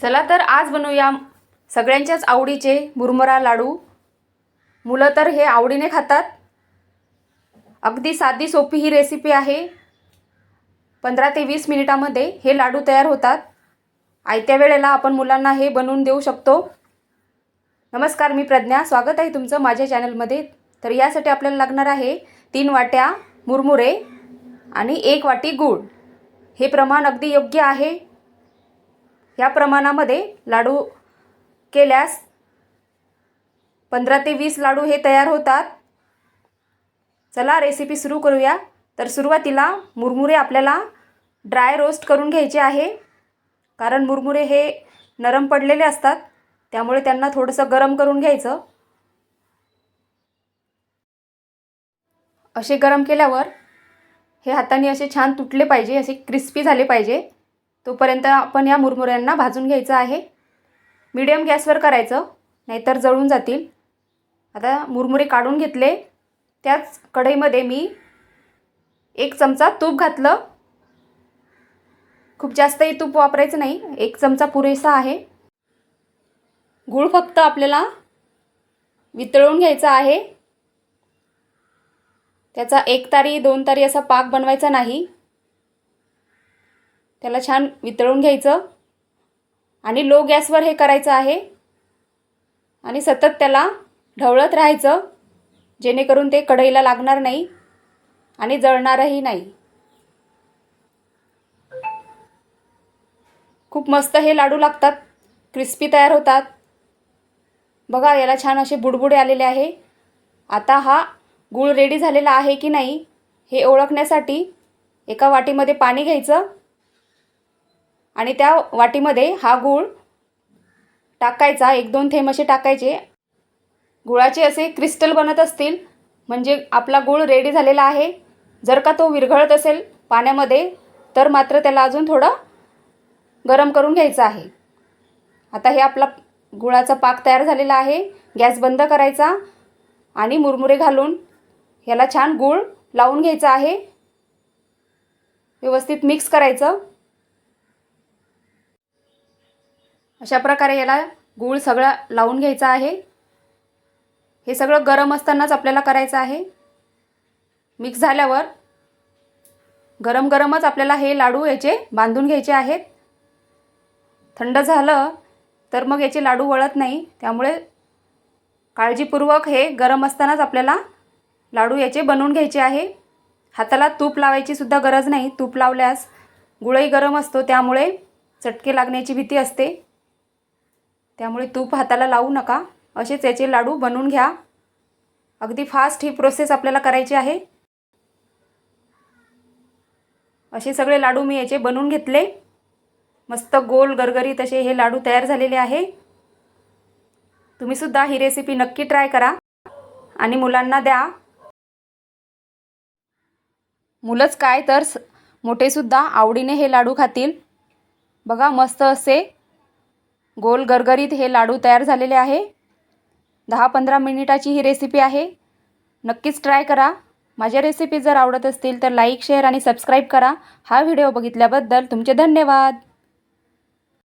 चला तर आज बनवूया सगळ्यांच्याच आवडीचे मुरमुरा लाडू। मुलं तर हे आवडीने खातात। अगदी साधी सोपी ही रेसिपी आहे। 15 ते 20 मिनिटांमध्ये हे लाडू तयार होतात। आयत्या वेळेला आपण मुलांना हे बनवून देऊ शकतो। नमस्कार, मी प्रज्ञा, स्वागत आहे तुमचं माझ्या चॅनलमध्ये। तर यासाठी आपल्याला लागणार आहे 3 वाट्या मुरमुरे आणि 1 वाटी गूळ। हे प्रमाण अगदी योग्य आहे। या प्रमाणामध्ये लाडू केल्यास 15 ते 20 लाडू हे तयार होतात। चला रेसिपी सुरू करूया। तर सुरुवातीला मुरमुरे आपल्याला ड्राय रोस्ट करून घ्यायचे आहे, कारण मुरमुरे हे नरम पडलेले असतात, त्यामुळे त्यांना थोडंसं गरम करून घ्यायचं। असे गरम केल्यावर हे हाताने असे छान तुटले पाहिजे, असे क्रिस्पी झाले पाहिजे। तोपर्यंत आपण या मुरमुऱ्यांना भाजून घ्यायचं आहे। मीडियम गॅसवर करायचं, नाहीतर जळून जातील। आता मुरमुरे काढून घेतले। त्याच कढईमध्ये मी 1 चमचा तूप घातलं। खूप जास्तही तूप वापरायचं नाही, 1 चमचा पुरेसा आहे। गूळ फक्त आपल्याला वितळून घ्यायचा आहे। त्याचा 1 तारी 2 तारी असा पाक बनवायचा नाही। त्याला छान वितळून घ्यायचं आणि लो गॅसवर हे करायचं आहे आणि सतत त्याला ढवळत राहायचं, जेणेकरून ते कढईला लागणार नाही आणि जळणारही नाही। खूप मस्त हे लाडू लागतात, क्रिस्पी तयार होतात। बघा, याला छान असे बुडबुडे आलेले आहे। आता हा गूळ रेडी झालेला आहे की नाही हे ओळखण्यासाठी एका वाटीमध्ये पाणी घ्यायचं आणि त्या वाटीमध्ये हा गूळ टाकायचा। 1-2 थेंब असे टाकायचे। गुळाचे असे क्रिस्टल बनत असतील म्हणजे आपला गूळ रेडी झालेला आहे। जर का तो विरघळत असेल पाण्यामध्ये तर मात्र त्याला अजून थोडं गरम करून घ्यायचं आहे। आता हे आपला गुळाचा पाक तयार झालेला आहे। गॅस बंद करायचा आणि मुरमुरे घालून याला छान गूळ लावून घ्यायचा आहे। व्यवस्थित मिक्स करायचं। अशा प्रकारे याला गूळ सगळं लावून घ्यायचा आहे। हे सगळं गरम असतानाच आपल्याला करायचं आहे। मिक्स झाल्यावर गरम गरमच आपल्याला हे लाडू याचे बांधून घ्यायचे आहेत। थंड झालं तर मग याचे लाडू वळत नाही, त्यामुळे काळजीपूर्वक हे गरम असतानाच आपल्याला लाडू याचे बनवून घ्यायचे आहे। हाताला तूप लावायची सुद्धा गरज नाही। तूप लावल्यास गुळही गरम असतो, त्यामुळे चटके लागण्याची भीती असते। त्यामुळे तूप हाताला लावू नका। असेच याचे लाडू बनवून घ्या। अगदी फास्ट ही प्रोसेस आपल्याला करायची आहे। असे सगळे लाडू मी याचे बनवून घेतले। मस्त गोल गरगरीत असे हे लाडू तयार झालेले आहे। तुम्ही सुद्धा ही रेसिपी नक्की ट्राय करा आणि मुलांना द्या। मुलंच काय तर मोठे सुद्धा आवडीने हे लाडू खातील। बघा, मस्त असे गोल गरगरीत हे लाडू तयार झालेले आहे। 10-15 मिनिटाची ही रेसिपी आहे। नक्कीच ट्राय करा। माझ्या रेसिपी जर आवडत असतील तर लाईक, शेअर आणि सबस्क्राईब करा। हा व्हिडिओ बघितल्याबद्दल तुमचे धन्यवाद।